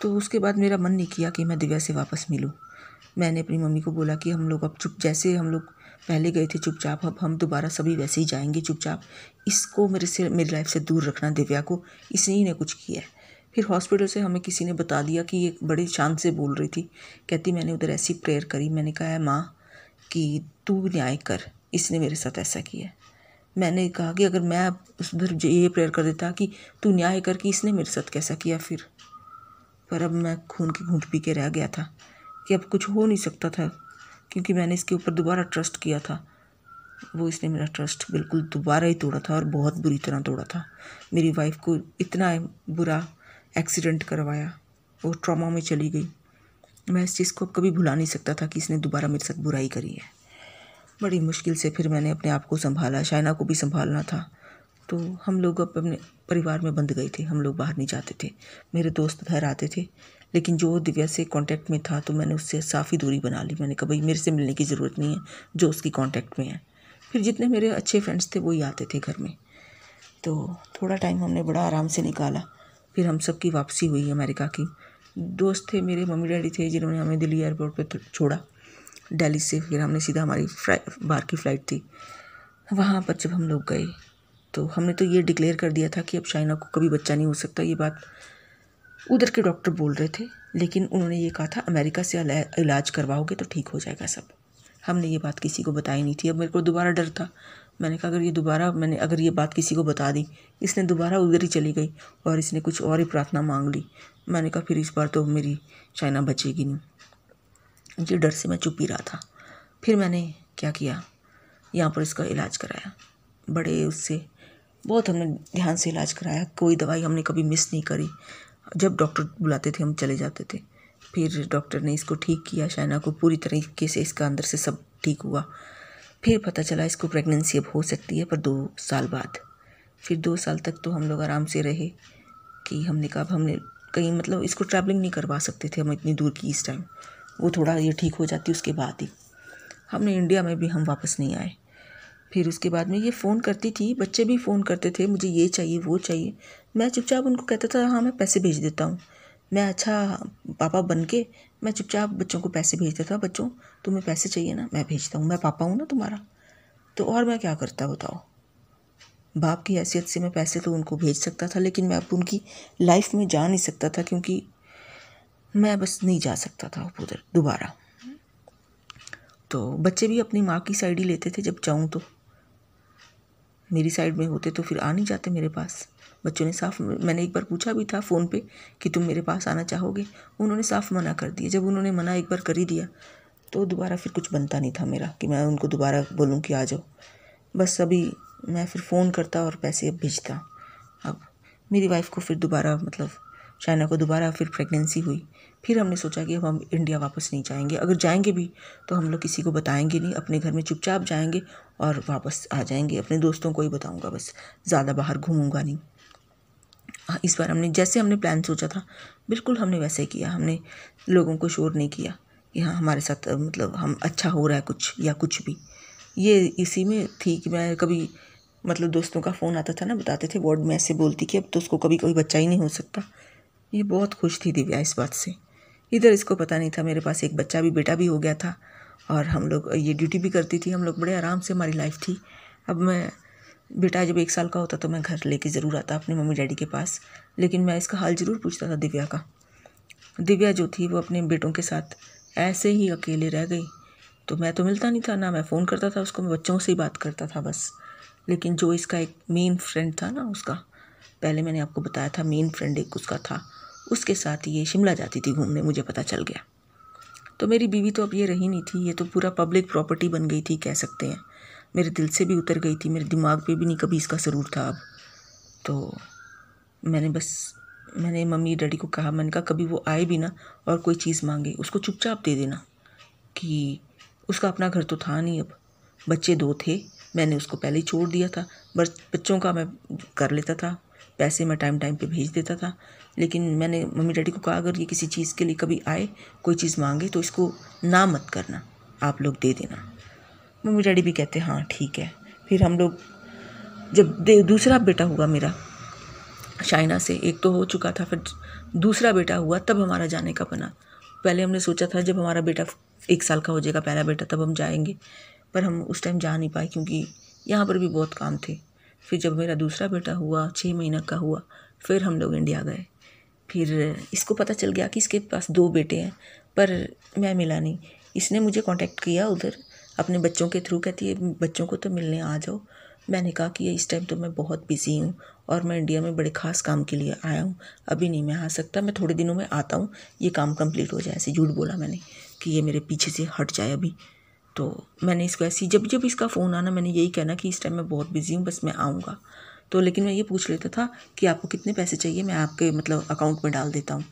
तो उसके बाद मेरा मन नहीं किया कि मैं दिव्या से वापस मिलूं। मैंने अपनी मम्मी को बोला कि हम लोग अब जैसे हम लोग पहले गए थे चुपचाप, अब हम दोबारा सभी वैसे ही जाएंगे चुपचाप। इसको मेरी लाइफ से दूर रखना, दिव्या को, इसी ने कुछ किया है। फिर हॉस्पिटल से हमें किसी ने बता दिया कि ये बड़ी शान से बोल रही थी, कहती मैंने उधर ऐसी प्रेयर करी। मैंने कहा है माँ कि तू न्याय कर, इसने मेरे साथ ऐसा किया। मैंने कहा कि अगर मैं उधर ये प्रेयर कर देता कि तू न्याय कर कि इसने मेरे साथ कैसा किया फिर। पर अब मैं खून की घूंट पी के रह गया था कि अब कुछ हो नहीं सकता था, क्योंकि मैंने इसके ऊपर दोबारा ट्रस्ट किया था। वो इसने मेरा ट्रस्ट बिल्कुल दोबारा ही तोड़ा था, और बहुत बुरी तरह तोड़ा था। मेरी वाइफ को इतना बुरा एक्सीडेंट करवाया, वो ट्रॉमा में चली गई। मैं इस चीज़ को कभी भुला नहीं सकता था कि इसने दोबारा मेरे साथ बुराई करी है। बड़ी मुश्किल से फिर मैंने अपने आप को संभाला, शाइना को भी संभालना था। तो हम लोग अपने परिवार में बंद गए थे, हम लोग बाहर नहीं जाते थे। मेरे दोस्त घर आते थे, लेकिन जो दिव्या से कांटेक्ट में था तो मैंने उससे साफ़ ही दूरी बना ली। मैंने कहा भाई मेरे से मिलने की ज़रूरत नहीं है, जो उसकी कांटेक्ट में है। फिर जितने मेरे अच्छे फ्रेंड्स थे वही आते थे घर में। तो थोड़ा टाइम हमने बड़ा आराम से निकाला। फिर हम सब की वापसी हुई अमेरिका की। दोस्त थे मेरे, मम्मी डैडी थे, जिन्होंने हमें दिल्ली एयरपोर्ट पे छोड़ा। दिल्ली से फिर हमने सीधा, हमारी बाहर की फ़्लाइट थी। वहाँ पर जब हम लोग गए तो हमने तो ये डिक्लेयर कर दिया था कि अब शाइना को कभी बच्चा नहीं हो सकता। ये बात उधर के डॉक्टर बोल रहे थे, लेकिन उन्होंने ये कहा था अमेरिका से इलाज करवाओगे तो ठीक हो जाएगा सब। हमने ये बात किसी को बताई नहीं थी। अब मेरे को दोबारा डर था, मैंने कहा अगर ये बात किसी को बता दी, इसने दोबारा उधर ही चली गई और इसने कुछ और ही प्रार्थना मांग ली, मैंने कहा फिर इस बार तो मेरी शाइना बचेगी नहीं। ये डर से मैं चुप ही रहा था। फिर मैंने क्या किया, यहाँ पर इसका इलाज कराया। बहुत हमने ध्यान से इलाज कराया, कोई दवाई हमने कभी मिस नहीं करी। जब डॉक्टर बुलाते थे हम चले जाते थे। फिर डॉक्टर ने इसको ठीक किया, शाइना को पूरी तरीके से, इसका अंदर से सब ठीक हुआ। फिर पता चला इसको प्रेगनेंसी अब हो सकती है, पर 2 साल बाद। फिर 2 साल तक तो हम लोग आराम से रहे कि हमने कहा हमने कहीं मतलब इसको ट्रैवलिंग नहीं करवा सकते थे हम इतनी दूर की इस टाइम। वो थोड़ा ये ठीक हो जाती उसके बाद ही हमने इंडिया में भी हम वापस नहीं आए। फिर उसके बाद में ये फ़ोन करती थी, बच्चे भी फ़ोन करते थे, मुझे ये चाहिए वो चाहिए। मैं चुपचाप उनको कहता था हाँ मैं पैसे भेज देता हूँ। मैं अच्छा पापा बन के मैं चुपचाप बच्चों को पैसे भेज देता, बच्चों तुम्हें पैसे चाहिए ना, मैं भेजता हूँ, मैं पापा हूँ ना तुम्हारा। तो और मैं क्या करता बताओ। बाप की हैसियत से मैं पैसे तो उनको भेज सकता था, लेकिन मैं अब उनकी लाइफ में जा नहीं सकता था, क्योंकि मैं बस नहीं जा सकता था उधर दोबारा। तो बच्चे भी अपनी माँ की साइड ही लेते थे, जब जाऊँ तो मेरी साइड में होते तो फिर आ नहीं जाते मेरे पास। बच्चों ने साफ, मैंने एक बार पूछा भी था फ़ोन पे कि तुम मेरे पास आना चाहोगे, उन्होंने साफ मना कर दिया। जब उन्होंने मना एक बार कर ही दिया तो दोबारा फिर कुछ बनता नहीं था मेरा कि मैं उनको दोबारा बोलूँ कि आ जाओ। बस अभी मैं फिर फ़ोन करता और पैसे अब भेजता। अब मेरी वाइफ को फिर दोबारा मतलब शाइना को दोबारा फिर प्रेगनेंसी हुई। फिर हमने सोचा कि अब हम इंडिया वापस नहीं जाएंगे, अगर जाएंगे भी तो हम लोग किसी को बताएंगे नहीं, अपने घर में चुपचाप जाएंगे और वापस आ जाएंगे। अपने दोस्तों को ही बताऊंगा बस, ज़्यादा बाहर घूमूंगा नहीं। इस बार हमने प्लान सोचा था बिल्कुल हमने वैसे ही किया। हमने लोगों को शोर नहीं किया कि हाँ हमारे साथ मतलब हम अच्छा हो रहा है कुछ या कुछ भी। ये इसी में थी कि मैं कभी मतलब दोस्तों का फ़ोन आता था ना, बताते थे वार्ड में ऐसे बोलती कि अब तो उसको कभी कोई बच्चा ही नहीं हो सकता। ये बहुत खुश थी दिव्या इस बात से। इधर इसको पता नहीं था मेरे पास एक बेटा भी हो गया था और हम लोग ये ड्यूटी भी करती थी, हम लोग बड़े आराम से हमारी लाइफ थी। अब मैं बेटा जब 1 साल का होता तो मैं घर लेके ज़रूर आता अपने मम्मी डैडी के पास, लेकिन मैं इसका हाल ज़रूर पूछता था दिव्या का। दिव्या जो थी वो अपने बेटों के साथ ऐसे ही अकेले रह गई। तो मैं तो मिलता नहीं था ना, मैं फ़ोन करता था उसको, मैं बच्चों से ही बात करता था बस। लेकिन जो इसका एक मेन फ्रेंड था ना, उसका पहले मैंने आपको बताया था मेन फ्रेंड एक उसका था, उसके साथ ये शिमला जाती थी घूमने, मुझे पता चल गया। तो मेरी बीवी तो अब ये रही नहीं थी, ये तो पूरा पब्लिक प्रॉपर्टी बन गई थी कह सकते हैं। मेरे दिल से भी उतर गई थी, मेरे दिमाग पे भी नहीं कभी इसका सरूर था अब। तो मैंने मम्मी डैडी को कहा, मैंने कहा कभी वो आए भी ना और कोई चीज़ मांगे उसको चुपचाप दे देना, कि उसका अपना घर तो था नहीं, अब बच्चे 2 थे, मैंने उसको पहले ही छोड़ दिया था। बस बच्चों का मैं कर लेता था, पैसे मैं टाइम टाइम पे भेज देता था। लेकिन मैंने मम्मी डैडी को कहा अगर ये किसी चीज़ के लिए कभी आए, कोई चीज़ मांगे तो इसको ना मत करना, आप लोग दे देना। मम्मी डैडी भी कहते हाँ ठीक है। फिर हम लोग जब दूसरा बेटा हुआ मेरा शाइना से, एक तो हो चुका था, फिर दूसरा बेटा हुआ, तब हमारा जाने का बना। पहले हमने सोचा था जब हमारा बेटा 1 साल का हो जाएगा, पहला बेटा, तब हम जाएंगे, पर हम उस टाइम जा नहीं पाए क्योंकि यहाँ पर भी बहुत काम थे। फिर जब मेरा दूसरा बेटा हुआ 6 महीने का हुआ, फिर हम लोग इंडिया गए। फिर इसको पता चल गया कि इसके पास 2 बेटे हैं, पर मैं मिला नहीं। इसने मुझे कांटेक्ट किया उधर अपने बच्चों के थ्रू, कहती है बच्चों को तो मिलने आ जाओ। मैंने कहा कि इस टाइम तो मैं बहुत बिज़ी हूँ और मैं इंडिया में बड़े ख़ास काम के लिए आया हूँ, अभी नहीं मैं आ सकता, मैं थोड़े दिनों में आता हूँ, ये काम कंप्लीट हो जाए। ऐसे झूठ बोला मैंने कि ये मेरे पीछे से हट जाए अभी। तो मैंने इसको ऐसी जब इसका फ़ोन आना मैंने यही कहना कि इस टाइम मैं बहुत बिज़ी हूँ, बस मैं आऊँगा। तो लेकिन मैं ये पूछ लेता था कि आपको कितने पैसे चाहिए, मैं आपके मतलब अकाउंट में डाल देता हूँ।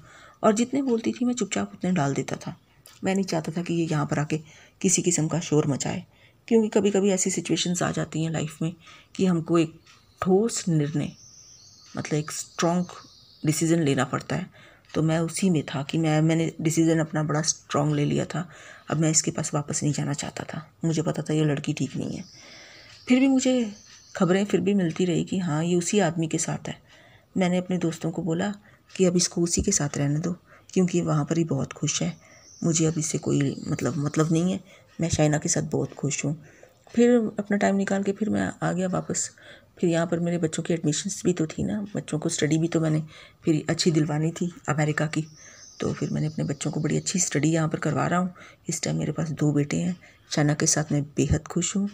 और जितने बोलती थी मैं चुपचाप उतने डाल देता था। मैं नहीं चाहता था कि ये यहाँ पर आके किसी किस्म का शोर मचाए, क्योंकि कभी कभी ऐसी सिचुएशंस आ जाती हैं लाइफ में कि हमको एक ठोस निर्णय मतलब एक स्ट्रॉन्ग डिसीज़न लेना पड़ता है। तो मैं उसी में था कि मैंने डिसीज़न अपना बड़ा स्ट्रॉन्ग ले लिया था। अब मैं इसके पास वापस नहीं जाना चाहता था, मुझे पता था ये लड़की ठीक नहीं है। फिर भी मुझे खबरें फिर भी मिलती रही कि हाँ ये उसी आदमी के साथ है। मैंने अपने दोस्तों को बोला कि अब इसको उसी के साथ रहने दो, क्योंकि वहाँ पर ही बहुत खुश है, मुझे अब इससे कोई मतलब नहीं है, मैं शाइना के साथ बहुत खुश हूँ। फिर अपना टाइम निकाल के फिर मैं आ गया वापस। फिर यहाँ पर मेरे बच्चों की एडमिशन्स भी तो थी ना, बच्चों को स्टडी भी तो मैंने फिर अच्छी दिलवानी थी अमेरिका की। तो फिर मैंने अपने बच्चों को बड़ी अच्छी स्टडी यहाँ पर करवा रहा हूँ। इस टाइम मेरे पास 2 बेटे हैं, शाइना के साथ मैं बेहद खुश हूँ।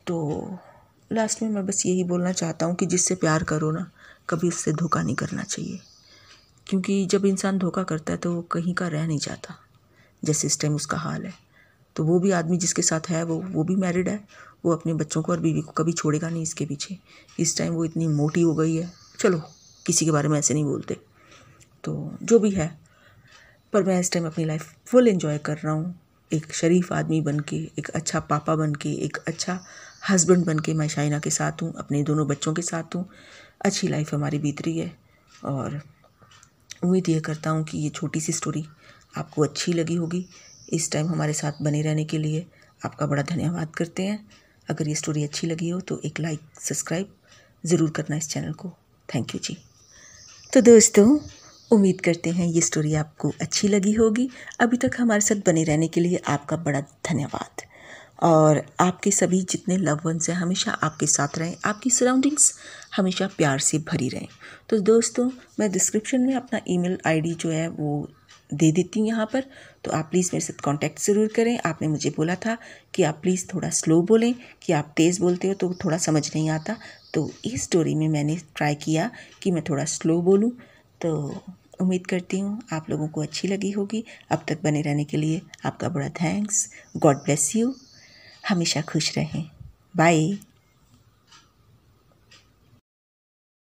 तो लास्ट में मैं बस यही बोलना चाहता हूँ कि जिससे प्यार करो ना, कभी उससे धोखा नहीं करना चाहिए, क्योंकि जब इंसान धोखा करता है तो वो कहीं का रह नहीं जाता, जैसे इस टाइम उसका हाल है। तो वो भी आदमी जिसके साथ है वो भी मैरिड है, वो अपने बच्चों को और बीवी को कभी छोड़ेगा नहीं इसके पीछे। इस टाइम वो इतनी मोटी हो गई है, चलो किसी के बारे में ऐसे नहीं बोलते, तो जो भी है, पर मैं इस टाइम अपनी लाइफ फुल एंजॉय कर रहा हूँ। एक शरीफ आदमी बन के, एक अच्छा पापा बन के, एक अच्छा हस्बैंड बन के मैं शाइना के साथ हूँ, अपने दोनों बच्चों के साथ हूँ। अच्छी लाइफ हमारी बीत रही है और उम्मीद ये करता हूँ कि ये छोटी सी स्टोरी आपको अच्छी लगी होगी। इस टाइम हमारे साथ बने रहने के लिए आपका बड़ा धन्यवाद करते हैं। अगर ये स्टोरी अच्छी लगी हो तो एक लाइक सब्सक्राइब ज़रूर करना इस चैनल को। थैंक यू जी। तो दोस्तों, उम्मीद करते हैं ये स्टोरी आपको अच्छी लगी होगी। अभी तक हमारे साथ बने रहने के लिए आपका बड़ा धन्यवाद। और आपके सभी जितने लव वंस हैं हमेशा आपके साथ रहें, आपकी सराउंडिंग्स हमेशा प्यार से भरी रहें। तो दोस्तों, मैं डिस्क्रिप्शन में अपना ईमेल आईडी जो है वो दे देती हूँ यहाँ पर, तो आप प्लीज़ मेरे साथ कांटेक्ट ज़रूर करें। आपने मुझे बोला था कि आप प्लीज़ थोड़ा स्लो बोलें, कि आप तेज़ बोलते हो तो थोड़ा समझ नहीं आता, तो इस स्टोरी में मैंने ट्राई किया कि मैं थोड़ा स्लो बोलूँ। तो उम्मीद करती हूँ आप लोगों को अच्छी लगी होगी। अब तक बने रहने के लिए आपका बड़ा थैंक्स। God bless you. हमेशा खुश रहें। बाय।